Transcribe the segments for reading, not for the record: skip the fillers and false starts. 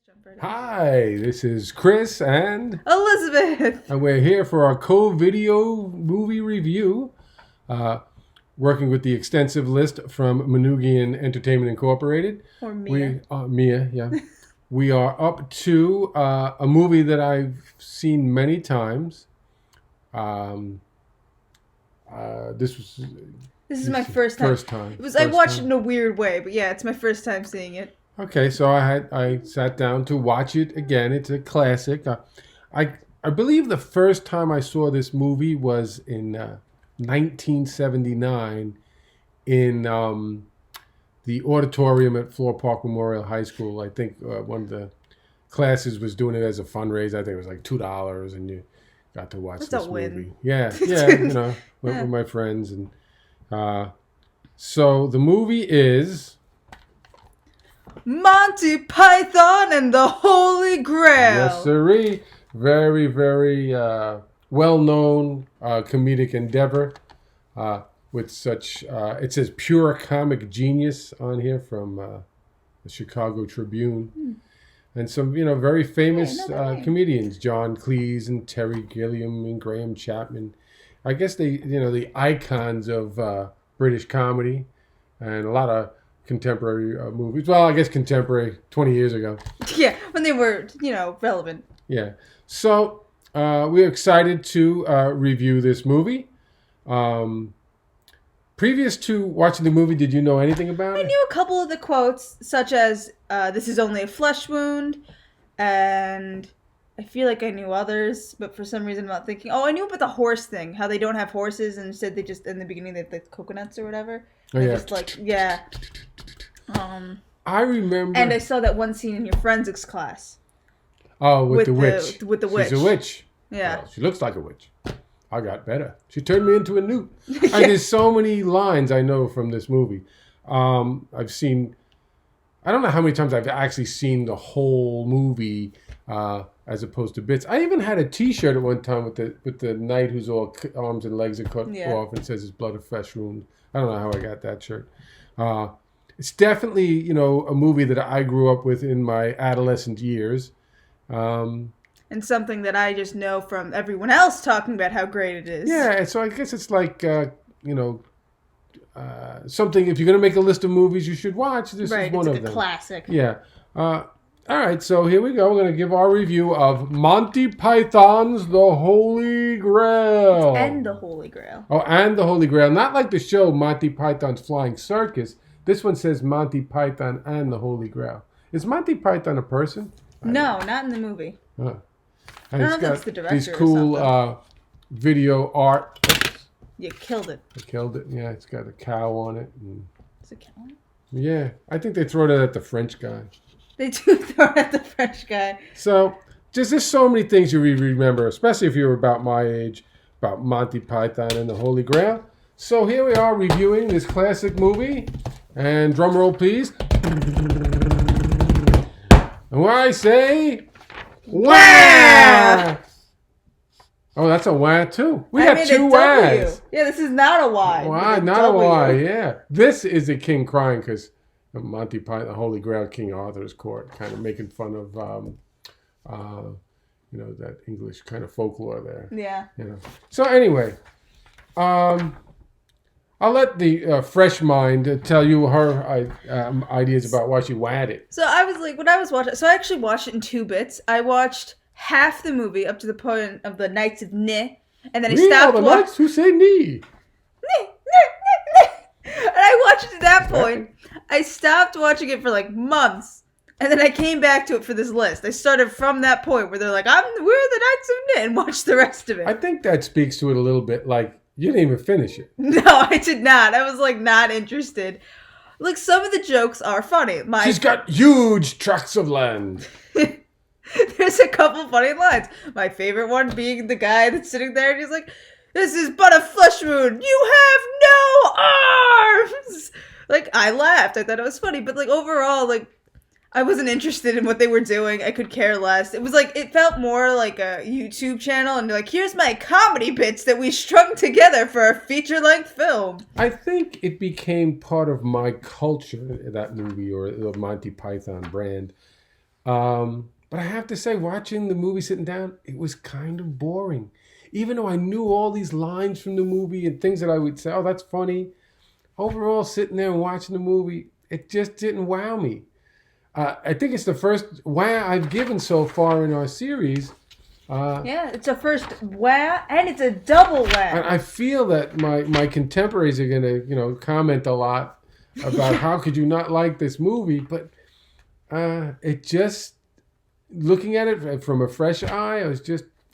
jump right in. Hi, this is Chris and Elizabeth! we're here for our co-video movie review, working with the extensive list from Manugian Entertainment Incorporated. Or Mia. Mia, yeah. We are up to a movie that I've seen many times. This is my first time. I watched it in a weird way, but yeah, it's my first time seeing it. Okay, so I sat down to watch it again. It's a classic. I believe the first time I saw this movie was in 1979 in the auditorium at Floor Park Memorial High School. I think one of the classes was doing it as a fundraiser. I think it was like $2, and you got to watch this movie. Yeah, went with my friends, and so the movie is Monty Python and the Holy Grail. Yes, sirree. Very, very well-known comedic endeavor with such, it says pure comic genius on here from the Chicago Tribune. And some, very famous comedians, John Cleese and Terry Gilliam and Graham Chapman. I guess they, the icons of British comedy, and a lot of contemporary movies. Well, I guess contemporary 20 years ago. Yeah, when they were, relevant. Yeah. So we're excited to review this movie. Previous to watching the movie, did you know anything about it? I knew a couple of the quotes, such as, this is only a flesh wound, and I feel like I knew others, but for some reason I'm not thinking. Oh, I knew about the horse thing, how they don't have horses, and instead they just, in the beginning, they have like coconuts or whatever. Oh, yeah. Just like, yeah. I remember. And I saw that one scene in your forensics class. Oh, with the witch. With the witch. She's a witch. Yeah. Well, she looks like a witch. I got better. She turned me into a newt. Yeah. And there's so many lines I know from this movie. I've seen, I don't know how many times I've actually seen the whole movie as opposed to bits. I even had a T-shirt at one time with the knight whose all arms and legs are cut off and says his blood of flesh wound. I don't know how I got that shirt. It's definitely, a movie that I grew up with in my adolescent years. And something that I just know from everyone else talking about how great it is. Yeah, so I guess it's like, something, if you're going to make a list of movies you should watch, this is one of them. It's like a classic. Yeah. All right, so here we go. We're going to give our review of Monty Python's The Holy Grail. And The Holy Grail. Oh, and The Holy Grail. Not like the show Monty Python's Flying Circus. This one says Monty Python and The Holy Grail. Is Monty Python a person? No, not in the movie. Huh. And I don't know if it's the director these cool video art. Oops. You killed it. I killed it. Yeah, it's got a cow on it. Is it cow on it? Yeah, I think they throw that at the French guy. They do throw it at the French guy. So, there's so many things you remember, especially if you were about my age, about Monty Python and the Holy Grail. So here we are reviewing this classic movie. And drum roll, please. And when I say, wah! Oh, that's a wah too. We got two wahs. Yeah, this is not a Y. Why? Not a Y, yeah. This is a king crying because Monty Python, the Holy Grail, King Arthur's court, kind of making fun of, that English kind of folklore there. Yeah. So anyway, I'll let the fresh mind tell you her ideas about why she wad it. So I was like, when I was watching, so I actually watched it in 2 bits. I watched half the movie up to the point of the Knights of Ni, and then I stopped watching. Knights who say Ni. And I watched it to that point. I stopped watching it for like months, and then I came back to it for this list. I started from that point where they're like, we're the Knights of Ni, and watched the rest of it. I think that speaks to it a little bit, like, you didn't even finish it. No, I did not. I was like not interested. Like some of the jokes are funny. She's got huge tracts of land. There's a couple funny lines. My favorite one being the guy that's sitting there and he's like, "This is but a flesh wound. You have no arms." Like I laughed. I thought it was funny, but like overall, like I wasn't interested in what they were doing. I could care less. It was like, it felt more like a YouTube channel and like, here's my comedy bits that we strung together for a feature-length film. I think it became part of my culture, that movie, or the Monty Python brand. But I have to say, watching the movie sitting down, it was kind of boring. Even though I knew all these lines from the movie and things that I would say, oh, that's funny. Overall, sitting there and watching the movie, it just didn't wow me. I think it's the first wow I've given so far in our series. Yeah, it's a first wow, and it's a double wow. And I feel that my contemporaries are going to, comment a lot about how could you not like this movie. But it just, looking at it from a fresh eye,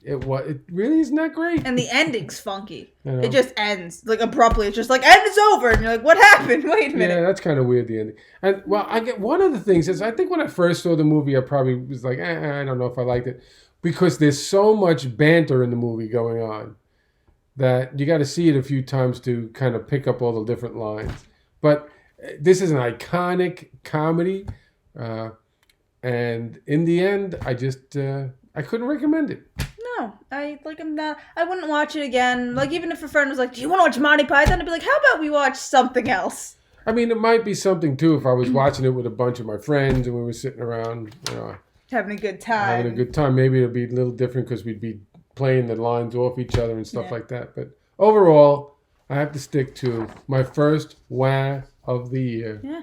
it really isn't that great. And the ending's funky. You know? It just ends like abruptly. It's just like, and it's over. And you're like, what happened? Wait a minute. Yeah, that's kind of weird, the ending. And well, I get one of the things is I think when I first saw the movie, I probably was like, I don't know if I liked it, because there's so much banter in the movie going on that you got to see it a few times to kind of pick up all the different lines. But this is an iconic comedy, and in the end, I couldn't recommend it. No, I wouldn't watch it again. Like, even if a friend was like, do you want to watch Monty Python? I'd be like, how about we watch something else? I mean, it might be something too if I was watching it with a bunch of my friends and we were sitting around, having a good time. Having a good time. Maybe it'll be a little different because we'd be playing the lines off each other and stuff like that. But overall, I have to stick to my first wah of the year. Yeah.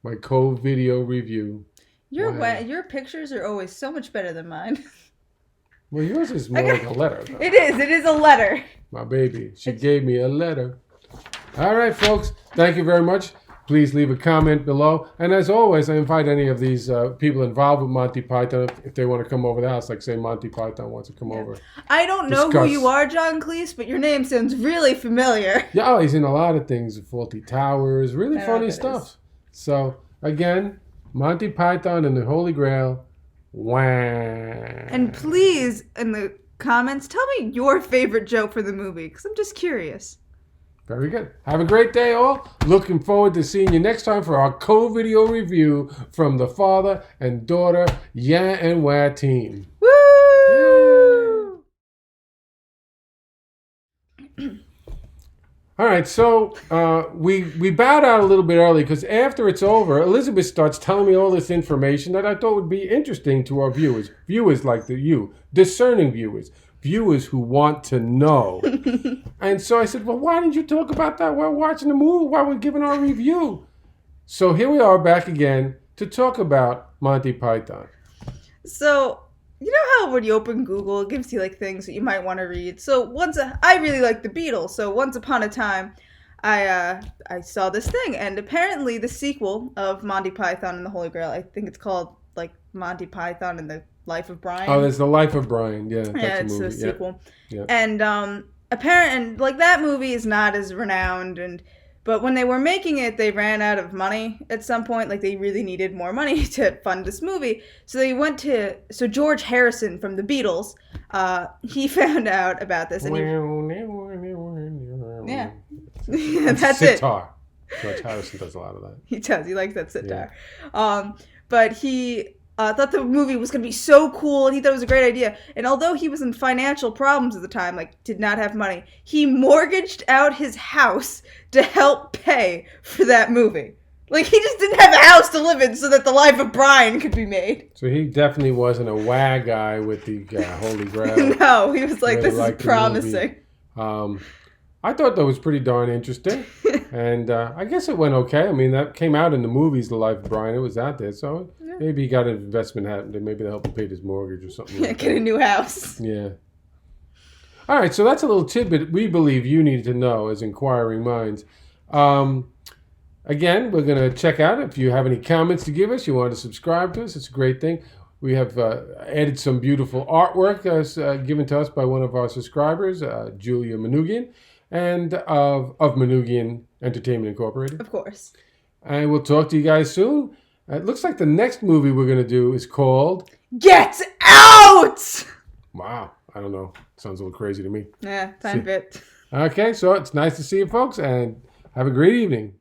My video review. Your pictures are always so much better than mine. Well, yours is more like a letter, though. It is a letter. My baby. She gave me a letter. All right, folks. Thank you very much. Please leave a comment below. And as always, I invite any of these people involved with Monty Python, if they want to come over the house, like say Monty Python wants to come over. I don't know who you are, John Cleese, but your name sounds really familiar. Yeah, he's in a lot of things. Faulty Towers, really funny stuff. So, again, Monty Python and the Holy Grail. Wow. And please, in the comments, tell me your favorite joke for the movie, because I'm just curious. Very good. Have a great day, all. Looking forward to seeing you next time for our co-video review from the father and daughter Yeah and Wah team. Woo! All right, so we bowed out a little bit early because after it's over, Elizabeth starts telling me all this information that I thought would be interesting to our viewers. Viewers like discerning viewers who want to know. And so I said, well, why didn't you talk about that while watching the movie, while we're giving our review? So here we are back again to talk about Monty Python. So, you know how when you open Google, it gives you like things that you might want to read. So I really like the Beatles. So once upon a time, I saw this thing, and apparently the sequel of Monty Python and the Holy Grail, I think it's called like Monty Python and the Life of Brian. Oh, there's the Life of Brian. Yeah, that's a movie. It's a sequel. Yeah. And like that movie is not as renowned, but when they were making it, they ran out of money at some point. Like, they really needed more money to fund this movie. So they went to George Harrison from the Beatles. He found out about this, and that's sitar. George Harrison does a lot of that. He does. He likes that sitar. Yeah. But he thought the movie was going to be so cool, and he thought it was a great idea. And although he was in financial problems at the time, like did not have money, he mortgaged out his house to help pay for that movie. Like, he just didn't have a house to live in so that the Life of Brian could be made. So he definitely wasn't a wah guy with the Holy Grail. No, he was like, this is promising. I thought that was pretty darn interesting. And I guess it went okay. I mean, that came out in the movies, The Life of Brian. It was out there. So maybe he got an investment happened. Maybe they helped him pay his mortgage or something like get a new house. Yeah. All right, so that's a little tidbit we believe you need to know as inquiring minds. Again, we're going to check out if you have any comments to give us. You want to subscribe to us. It's a great thing. We have added some beautiful artwork given to us by one of our subscribers, Julia Manugian, and of Manugian Entertainment Incorporated. Of course. And we'll talk to you guys soon. It looks like the next movie we're going to do is called Get Out! Wow. I don't know. Sounds a little crazy to me. Yeah, time fit. Okay, so it's nice to see you folks, and have a great evening.